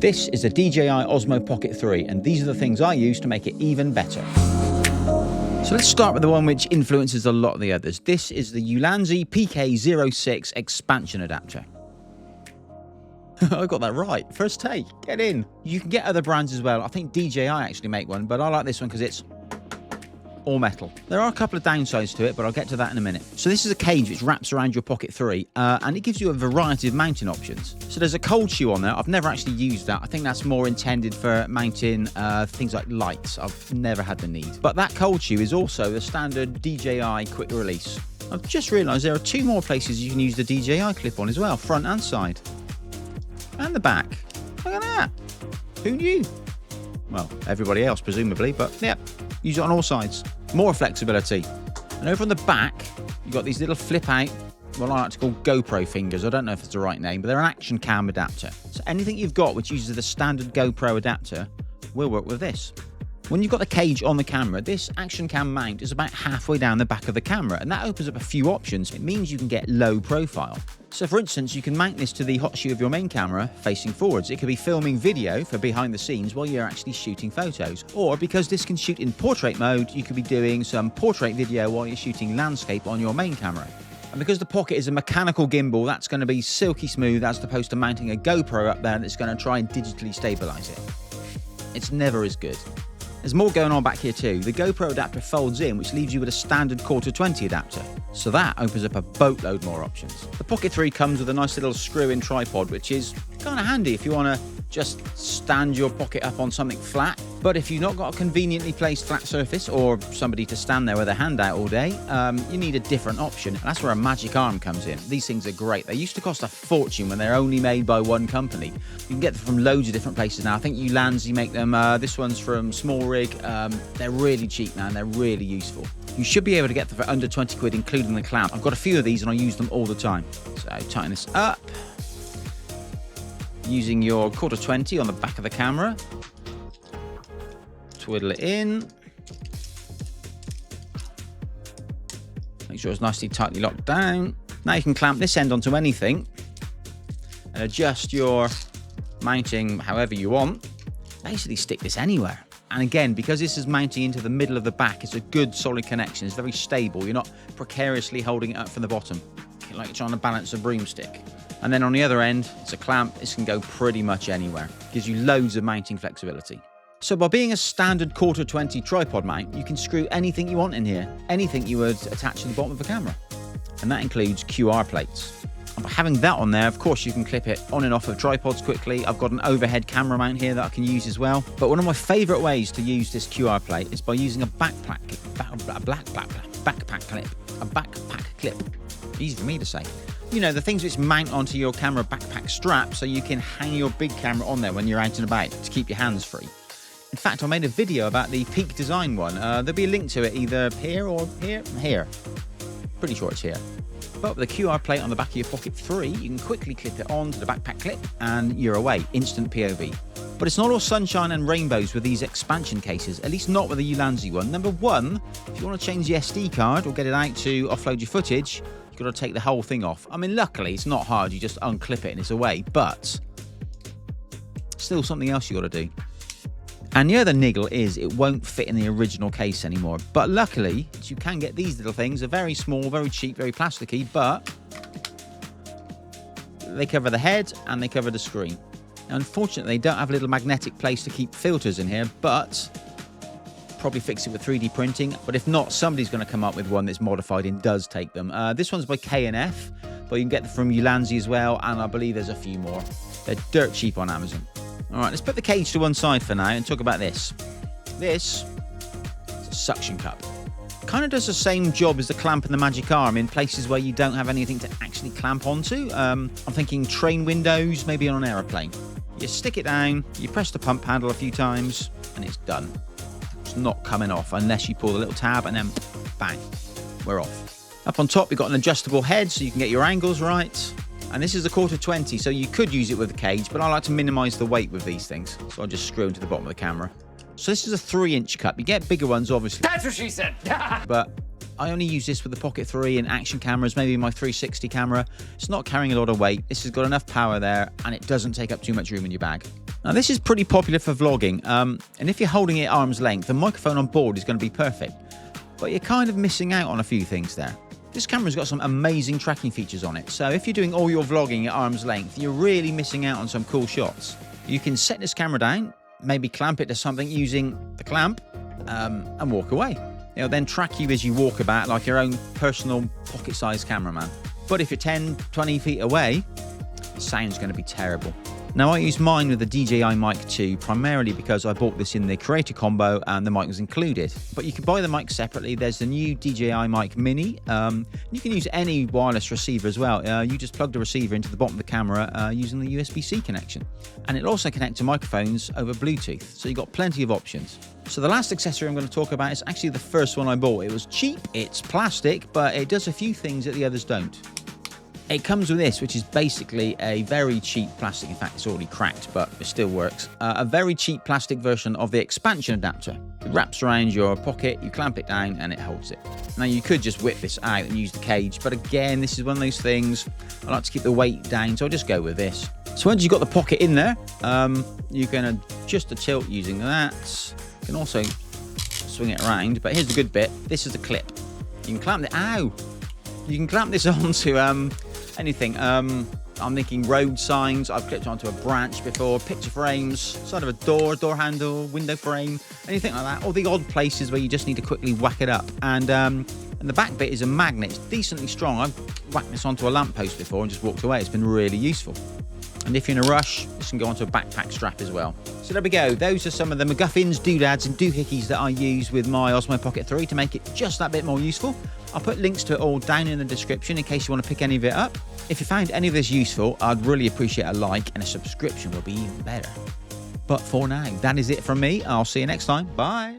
This is a DJI Osmo Pocket 3, and these are the things I use to make it even better. So let's start with the one which influences a lot of the others. This is the Ulanzi PK06 Expansion Adapter. I got that right. First take. Get in. You can get other brands as well. I think DJI actually make one, but I like this one because it's all metal. There are a couple of downsides to it, but I'll get to that in a minute. So this is a cage which wraps around your Pocket 3, and it gives you a variety of mounting options. So there's a cold shoe on there. I've never actually used that. I think that's more intended for mounting things like lights. I've never had the need. But that cold shoe is also the standard DJI quick release. I've just realised there are two more places you can use the DJI clip on as well, front and side. And the back. Look at that. Who knew? Well, everybody else presumably, but yeah, use it on all sides. More flexibility. And over on the back, you've got these little flip out, what I like to call GoPro fingers. I don't know if it's the right name, but they're an action cam adapter. So anything you've got which uses the standard GoPro adapter will work with this. When you've got the cage on the camera, this action cam mount is about halfway down the back of the camera, and that opens up a few options. It means you can get low profile. So for instance, you can mount this to the hot shoe of your main camera facing forwards. It could be filming video for behind the scenes while you're actually shooting photos. Or because this can shoot in portrait mode, you could be doing some portrait video while you're shooting landscape on your main camera. And because the Pocket is a mechanical gimbal, that's going to be silky smooth as opposed to mounting a GoPro up there that's going to try and digitally stabilize it. It's never as good. There's more going on back here too. The GoPro adapter folds in, which leaves you with a standard 1/4-20 adapter. So that opens up a boatload more options. The Pocket 3 comes with a nice little screw-in tripod, which is kind of handy if you want to just stand your Pocket up on something flat. But if you've not got a conveniently placed flat surface or somebody to stand there with a hand out all day, you need a different option. And that's where a Magic Arm comes in. These things are great. They used to cost a fortune when they're only made by one company. You can get them from loads of different places now. I think Ulanzi make them. This one's from SmallRig. They're really cheap now and they're really useful. You should be able to get them for under 20 quid, including the clamp. I've got a few of these and I use them all the time. So tighten this up. Using your 1/4-20 on the back of the camera. Twiddle it in. Make sure it's nicely tightly locked down. Now you can clamp this end onto anything and adjust your mounting however you want. Basically stick this anywhere. And again, because this is mounting into the middle of the back, it's a good solid connection. It's very stable. You're not precariously holding it up from the bottom, like you're trying to balance a broomstick. And then on the other end, it's a clamp. This can go pretty much anywhere. Gives you loads of mounting flexibility. So by being a standard 1/4-20 tripod mount, you can screw anything you want in here, anything you would attach to the bottom of a camera. And that includes QR plates. And by having that on there, of course, you can clip it on and off of tripods quickly. I've got an overhead camera mount here that I can use as well. But one of my favorite ways to use this QR plate is by using a backpack clip. Easy for me to say. You know, the things which mount onto your camera backpack strap so you can hang your big camera on there when you're out and about to keep your hands free. In fact, I made a video about the Peak Design one. There'll be a link to it either here or here. Pretty sure it's here. But with the QR plate on the back of your Pocket 3, you can quickly clip it onto the backpack clip and you're away, instant POV. But it's not all sunshine and rainbows with these expansion cases, at least not with the Ulanzi one. Number one, if you want to change the SD card or get it out to offload your footage, you've got to take the whole thing off. I mean, luckily, it's not hard. You just unclip it and it's away, but still something else you've got to do. And the other niggle is it won't fit in the original case anymore. But luckily, you can get these little things. They're very small, very cheap, very plasticky, but they cover the head and they cover the screen. Unfortunately, they don't have a little magnetic place to keep filters in here, but probably fix it with 3D printing. But if not, somebody's going to come up with one that's modified and does take them. This one's by K&F, but you can get them from Ulanzi as well, and I believe there's a few more. They're dirt cheap on Amazon. All right, let's put the cage to one side for now and talk about this. This is a suction cup. Kind of does the same job as the clamp and the Magic Arm in places where you don't have anything to actually clamp onto. I'm thinking train windows, maybe on an aeroplane. You stick it down, you press the pump handle a few times, and it's done. It's not coming off unless you pull the little tab and then bang, we're off. Up on top, you've got an adjustable head so you can get your angles right. And this is a 1/4-20, so you could use it with a cage, but I like to minimize the weight with these things. So I'll just screw them to the bottom of the camera. So this is a 3-inch cup. You get bigger ones, obviously. That's what she said. But I only use this with the Pocket 3 and action cameras, maybe my 360 camera. It's not carrying a lot of weight. This has got enough power there, and it doesn't take up too much room in your bag. Now this is pretty popular for vlogging, and if you're holding it at arm's length, the microphone on board is going to be perfect. But you're kind of missing out on a few things there. This camera's got some amazing tracking features on it, so if you're doing all your vlogging at arm's length, you're really missing out on some cool shots. You can set this camera down, maybe clamp it to something using the clamp, and walk away. It'll then track you as you walk about like your own personal pocket-sized cameraman. But if you're 10, 20 feet away, the sound's going to be terrible. Now I use mine with the DJI Mic 2 primarily because I bought this in the creator combo and the mic was included. But you can buy the mic separately. There's the new DJI Mic Mini. You can use any wireless receiver as well. You just plug the receiver into the bottom of the camera using the USB-C connection. And it'll also connect to microphones over Bluetooth. So you've got plenty of options. So the last accessory I'm going to talk about is actually the first one I bought. It was cheap, it's plastic, but it does a few things that the others don't. It comes with this, which is basically a very cheap plastic. In fact, it's already cracked, but it still works. A very cheap plastic version of the expansion adapter. It wraps around your pocket, you clamp it down, and it holds it. Now, you could just whip this out and use the cage, but again, this is one of those things. I like to keep the weight down, so I'll just go with this. So once you've got the pocket in there, you can adjust the tilt using that. You can also swing it around, but here's the good bit. This is the clip. You can clamp it. Ow! You can clamp this onto anything. I'm thinking road signs. I've clipped onto a branch before, picture frames, side of a door handle, window frame, anything like that. All the odd places where you just need to quickly whack it up. And the back bit is a magnet. It's decently strong. I've whacked this onto a lamppost before and just walked away. It's been really useful. And if you're in a rush, this can go onto a backpack strap as well. So there we go. Those are some of the MacGuffins, doodads and doohickeys that I use with my Osmo Pocket 3 to make it just that bit more useful. I'll put links to it all down in the description in case you want to pick any of it up. If you found any of this useful, I'd really appreciate a like, and a subscription will be even better. But for now, that is it from me. I'll see you next time. Bye.